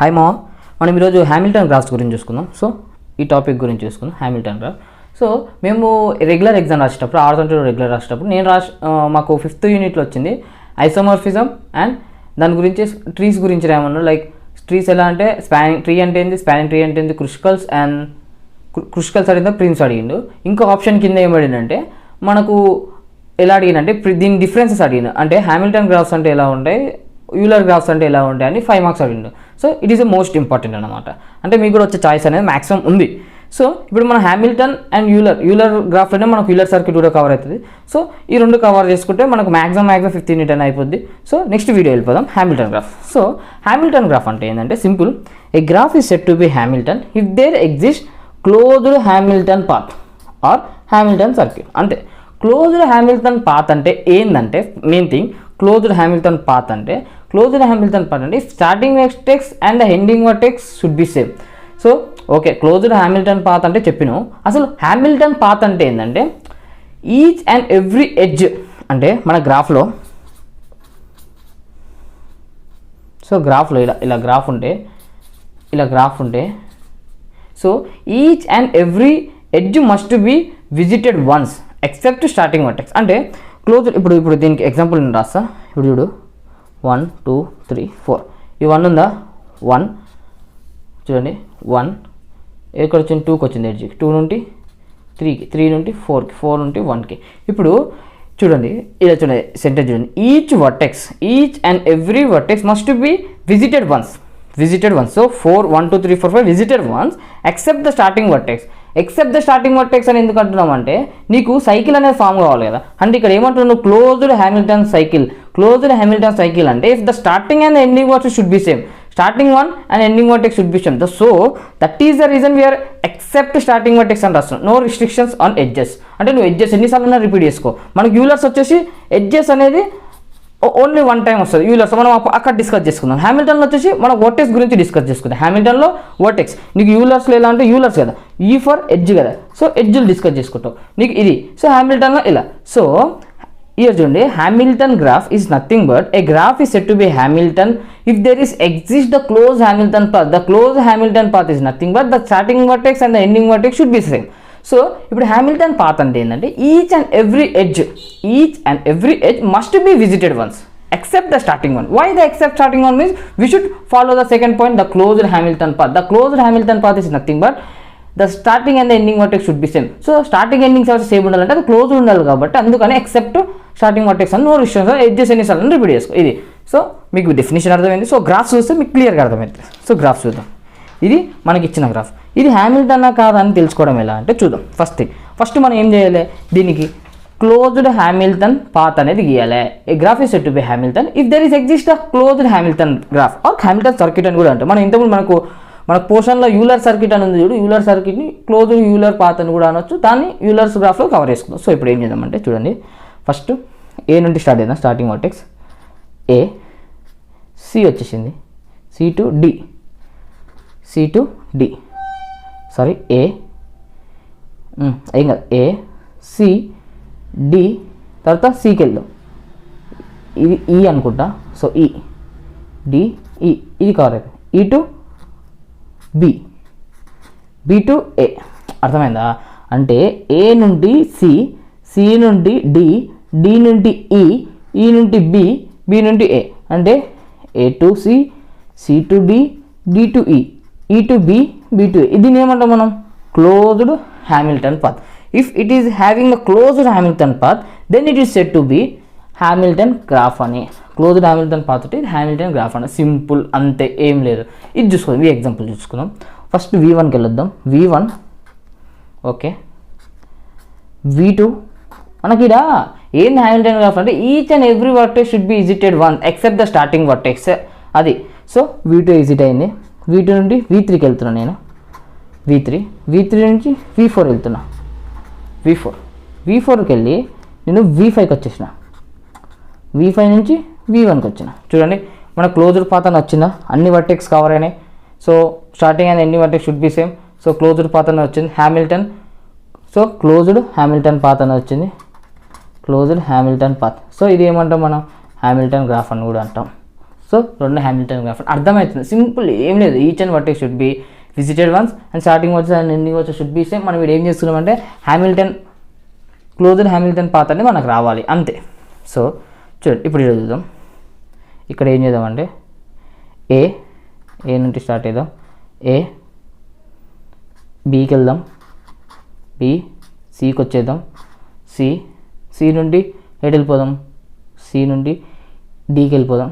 Hi మా మనం ఈరోజు హ్యామిల్టన్ గ్రాఫ్స్ గురించి చూసుకుందాం. సో ఈ టాపిక్ గురించి చూసుకుందాం హ్యామిల్టన్ గ్రాఫ్. సో మేము రెగ్యులర్ ఎగ్జామ్ రాసేటప్పుడు R22 రెగ్యులర్ రాసేటప్పుడు మాకు 5th యూనిట్లో వచ్చింది ఐసోమర్ఫిజం అండ్ దాని గురించి ట్రీస్ గురించి రాయమన్నారు. లైక్ ట్రీస్ ఎలా అంటే స్పానింగ్ ట్రీ అంటే ఏంది, స్పానింగ్ ట్రీ అంటే ఏంది, క్రుషికల్స్ అండ్ క్రుషికల్స్ అడిగిందా ప్రిన్స్ అడిగిండు. ఇంకో ఆప్షన్ కింద ఏమడిగిందంటే మనకు ఎలా అడిగినంటే దీని డిఫరెన్సెస్ అడిగిన అంటే హ్యామిల్టన్ గ్రాఫ్స్ అంటే ఎలా ఉంటాయి, యూలర్ గ్రాఫ్స్ అంటే ఎలా ఉంటాయి అని 5 మార్క్స్ అడిగిండు. So it is the most important అనమాట. అంటే మీకు కూడా వచ్చే చాయిస్ అనేది మ్యాక్సిమం ఉంది. సో ఇప్పుడు మన హ్యామిల్టన్ అండ్ యూలర్ గ్రాఫ్లోనే మనకు యూలర్ సర్క్యూట్ కూడా కవర్ అవుతుంది. సో ఈ రెండు కవర్ చేసుకుంటే మనకు మ్యాక్సిమం 15 యూనిట్ అని అయిపోద్ది. సో నెక్స్ట్ వీడియో వెళ్ళిపోదాం Hamilton graph. So Hamilton graph అంటే ఏంటంటే simple, a graph is set to be Hamilton if there exist closed Hamilton path or Hamilton circuit. అంతే. క్లోజ్డ్ హ్యామిల్టన్ పాత్ అంటే ఏంటంటే main thing closed Hamilton path అంటే starting vertex and the ending vertex should be same. So okay, closed Hamilton path అంటే చెప్పినాం. అసలు Hamilton path అంటే ఏంటంటే each and every edge అంటే మన గ్రాఫ్లో ఇలా గ్రాఫ్ ఉంటే so each and every edge must be visited once except starting vertex. అంటే క్లోజ్ ఇప్పుడు దీనికి ఎగ్జాంపుల్ నేను రాస్తా. ఇప్పుడు చూడు 1 2 3 4 ఈ 1 ఉందా, 1 చూడండి 1 ఎక్కడ వచ్చింది 2కి వచ్చింది ఎడ్జ్, 2 నుండి 3కి, 3 నుండి 4కి, 4 నుండి 1కి. ఇప్పుడు చూడండి ఇలా చూడండి సెంటెన్స్ చూడండి, each and every vertex must be visited once. So 4 1 2 3 4 5 visited once except the starting vertex అని ఎందుకు అంటున్నాం అంటే నీకు సైకిల్ అనేది ఫామ్ కావాలి కదా. అంటే ఇక్కడ ఏమంటున్నావు, క్లోజ్డ్ హ్యామిల్టన్ సైకిల్ అంటే if the starting and ending vertex should be same, starting one and ending vertex should be same. So that is the reason we're except starting vertex అని రాస్తున్నాం. No restrictions on edges. అంటే నువ్వు edges ఎన్నిసార్లు repeat చేసుకో. మనకు Euler's వచ్చేసి edges అనేది only 1 time వస్తుంది. యూలర్స్ మనం అక్కడ డిస్కస్ చేసుకుందాం. హ్యామిల్టన్లో వచ్చేసి మనం వర్టెక్స్ గురించి డిస్కస్ చేసుకుందాం. హ్యామిల్టన్లో వర్టెక్స్ నీకు యూలర్స్లో ఎలా అంటే యూలర్స్ కదా, ఈ ఫర్ ఎడ్జ్ కదా. సో ఎడ్జ్లు డిస్కస్ చేసుకుంటాం నీకు ఇది. సో హ్యామిల్టన్లో ఇలా. సో ఇయర్ చూడండి, Hamilton graph is nothing but a graph is set to be Hamilton if there is exist the close Hamilton path. The close Hamilton path is nothing but the starting vertex and the ending vertex should be same. So ఇప్పుడు Hamilton path అంటే ఏంటంటే each and every edge must be visited once except the starting one. Why the except starting one means we should follow the second point, the closed Hamilton path. The closed Hamilton path is nothing but the starting and the ending vertex should be same. So starting endings are same ఉండాలంటే అది close ఉండాలి కాబట్టి అందుకని except starting vertex అని no restrictions edges ఎన్నిసార్లు repeat చేసుకో. ఇది so మీకు డెఫినేషన్ అర్థమైంది. సో గ్రాఫ్ చూస్తే మీకు క్లియర్గా అర్థమైంది. సో గ్రాఫ్ చూద్దాం. ఇది మనకి ఇచ్చిన గ్రాఫ్. ఇది హ్యామిల్టన్ కాదా అని తెలుసుకోవడం ఎలా అంటే చూద్దాం. ఫస్ట్ మనం ఏం చేయాలి, దీనికి క్లోజ్డ్ హ్యామిల్టన్ పాత్ అనేది గీయాలి. A graph is set to be Hamilton if there is exist a closed Hamilton graph or Hamilton circuit అని కూడా అంటాం. మనం ఇంతకుముందు మనకు పోర్షన్లో యూలర్ సర్క్యూట్ అని ఉంది చూడు, యూలర్ సర్క్యూట్ని క్లోజ్డ్ యూలర్ పాత్ అని కూడా అనొచ్చు. దాన్ని యూలర్స్ గ్రాఫ్లో కవర్ చేసుకుందాం. సో ఇప్పుడు ఏం చేద్దామంటే చూడండి, ఫస్ట్ ఏ నుండి స్టార్ట్ చేద్దాం. స్టార్టింగ్ వర్టెక్స్ ఏ, సి వచ్చేసింది, సి టు డి సారీ ఏ ఏం కాదు, ఏ సి డి తర్వాత సికి వెళ్దాం. ఇది ఈ అనుకుంటా. సో ఈ డి ఈ ఇది కవర్ అవుతుంది. ఈ టు బి టు ఏ. అర్థమైందా? అంటే ఏ నుండి సి నుండి డి నుండి ఈ నుండి బి నుండి ఏ. అంటే A to C to D to E to B to A. దీన్ని ఏమంటాం మనం, closed Hamilton path. If it is having a closed Hamilton path, then it is said to be Hamilton graph అని. Closed Hamilton path అంటే Hamilton graph అని. Simple, అంతే, ఏం లేదు. ఇది చూసుకుందాం, ఈ ఎగ్జాంపుల్ చూసుకుందాం. ఫస్ట్ V1కి వెళ్ళొద్దాం. V1 ఓకే, V2 మనకి ఇక్కడ ఏంది హ్యామిల్టన్ గ్రాఫ్ అంటే each and every vertex should B visited one except the starting vertex అది. సో V2 విజిట్ అయింది. V2 నుండి V3కి వెళ్తున్నాను నేను. V3 నుంచి V4 వెళ్తున్నా. V4కి వెళ్ళి నేను V5కి వచ్చేసిన. V5 నుంచి V1కి వచ్చిన. చూడండి మన క్లోజ్డ్ పాత్ అని వచ్చిందా, అన్ని వర్టెక్స్ కవర్ అయినాయి. So starting and ending vertex should be same. So closed path అని వచ్చింది Hamilton. So closed Hamilton path అని వచ్చింది, క్లోజ్డ్ హ్యామిల్టన్ పాత్. సో ఇది ఏమంటాం మనం, హ్యామిల్టన్ గ్రాఫ్ అని కూడా అంటాం. సో రెండు హ్యామిల్టన్ గ్రాఫ్ అర్థమవుతుంది, సింపుల్, ఏం లేదు. Each and vertex should B visited once and starting వచ్చి అండ్ ఎండింగ్ వచ్చి షుడ్ బి సేమ్. మనం ఇక్కడ ఏం చేస్తున్నామంటే క్లోజ్డ్ హ్యామిల్టన్ పాత్ అనేది మనకు రావాలి అంతే. సో చూడండి ఇప్పుడు ఇలా చూద్దాం. ఇక్కడ ఏం చేద్దామంటే ఏ నుండి స్టార్ట్ చేద్దాం. బీకి వెళ్దాం, బి సికి వచ్చేద్దాం, సి నుండి ఎటు వెళ్ళిపోదాం, సి నుండి డీకి వెళ్ళిపోదాం,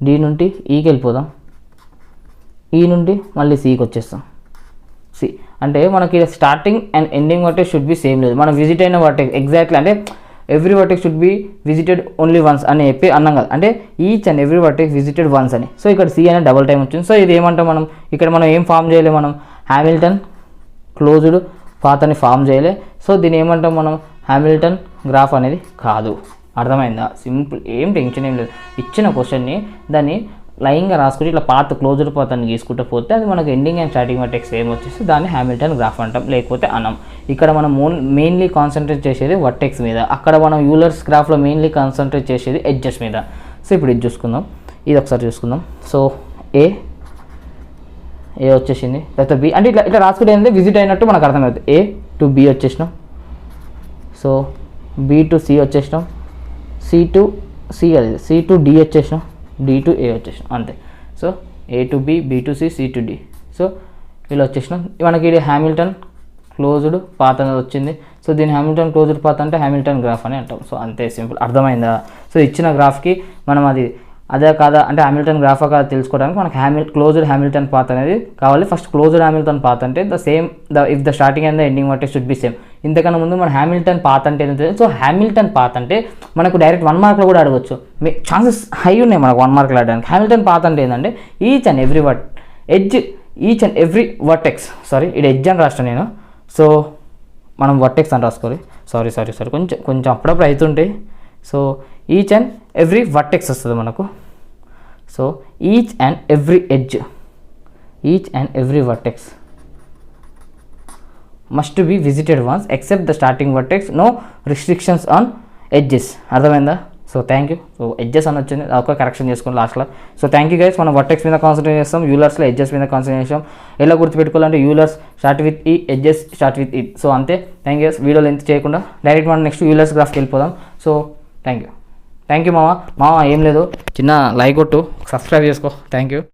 డి నుండి ఈకి వెళ్ళిపోదాం, ఈ నుండి మళ్ళీ సికి వచ్చేస్తాం. సి అంటే మనకి starting and ending vertex should be same లేదు. మనం విజిట్ అయిన వర్టెక్స్ ఎగ్జాక్ట్లీ అంటే every vertex should B visited only once అని చెప్పి అన్నాం కదా, అంటే each and every vertex visited once అని. సో ఇక్కడ సి అనే డబుల్ టైం వచ్చింది. సో ఇది ఏమంటాం మనం, ఇక్కడ మనం ఏం ఫామ్ చేయలేము, మనం హ్యామిల్టన్ క్లోజ్డ్ పాత్ అని ఫామ్ చేయలే. సో దీన్ని ఏమంటాం మనం, హ్యామిల్టన్ గ్రాఫ్ అనేది కాదు. అర్థమైందా? సింపుల్, ఏం టెన్షన్ ఏం లేదు. ఇచ్చిన క్వశ్చన్ని దాన్ని లైన్గా రాసుకుంటే ఇట్లా పాత్ క్లోజ్డ్ పాత్ అని గీసుకుంటూ పోతే అది మనకు ending and starting vertex same వచ్చేసి దాన్ని హ్యామిల్టన్ గ్రాఫ్ అంటాం, లేకపోతే అనం. ఇక్కడ మనం మెయిన్లీ కాన్సన్ట్రేట్ చేసేది వర్టెక్స్ మీద, అక్కడ మనం యూలర్స్ గ్రాఫ్లో మెయిన్లీ కాన్సన్ట్రేట్ చేసేది ఎడ్జెస్ మీద. సో ఇప్పుడు ఇది చూసుకుందాం, ఇది ఒకసారి చూసుకుందాం. సో ఏ వచ్చేసింది, తర్వాత బి అంటే ఇట్లా రాసుకుంటే ఏంటంటే విజిట్ అయినట్టు మనకు అర్థమవుతుంది. ఏ టు బి వచ్చేసినాం, సో బి టు సి వచ్చేసినాం, సి టు డి వచ్చేసినాం, డి టు ఏ వచ్చేసినాం అంతే. So A to B, B to C to D. So ఇలా వచ్చేసినాం. మనకి ఇది హ్యామిల్టన్ క్లోజ్డ్ పాత్ అనేది వచ్చింది. సో దీన్ని హ్యామిల్టన్ క్లోజ్డ్ పాత్ అంటే హ్యామిల్టన్ గ్రాఫ్ అని అంటాం. సో అంతే సింపుల్, అర్థమైందా? సో ఇచ్చిన గ్రాఫ్కి మనం అదే కాదా అంటే హ్యామిల్టన్ గ్రాఫా కాదా తెలుసుకోవడానికి మనకు క్లోజ్డ్ హ్యామిల్టన్ పాత్ అనేది కావాలి. ఫస్ట్ క్లోజ్డ్ హ్యామిల్టన్ పాత్ అంటే if the starting and the ending vertex should be same. ఇంతకన్నా ముందు మన హ్యామిల్టన్ పాత్ అంటే ఏంటంటే, సో హ్యామిల్టన్ పాత్ అంటే మనకు డైరెక్ట్ 1 మార్క్లో కూడా అడగచ్చు, ఛాన్సెస్ హై ఉన్నాయి మనకు 1 మార్క్లో అడగడానికి. హ్యామిల్టన్ పాత్ అంటే ఏంటంటే each and every vertex, sorry ఇది ఎడ్జ్ అని రాష్ట్రం నేను, సో మనం వర్టెక్స్ అని రాసుకోవాలి. సారీ కొంచెం అప్పుడప్పుడు అవుతుంటాయి. So each and every vertex వస్తుంది మనకు. So each and every edge, each and every vertex must be visited once except the starting vertex, no restrictions on edges. అర్థమైందా? So thank you. So edges అని వచ్చింది, ఒక correction చేసుకోండి లాస్ట్లో. So thank you guys. మనం vertex మీద concentrate చేస్తాం, యూలర్స్లో ఎడ్జెస్ మీద కాన్సన్ట్రేట్ చేస్తాం. ఎలా గుర్తుపెట్టుకోవాలంటే Euler's start with E, edges start with E. So అంతే. Thank you. వీడియోలో ఎంత చేయకుండా డైరెక్ట్ మనం నెక్స్ట్ యూలర్స్ గ్రాఫ్కి వెళ్ళిపోదాం. సో థ్యాంక్ యూ మామ ఏం లేదు, చిన్న లైక్ కొట్టు, సబ్స్క్రైబ్ చేసుకో. Thank you.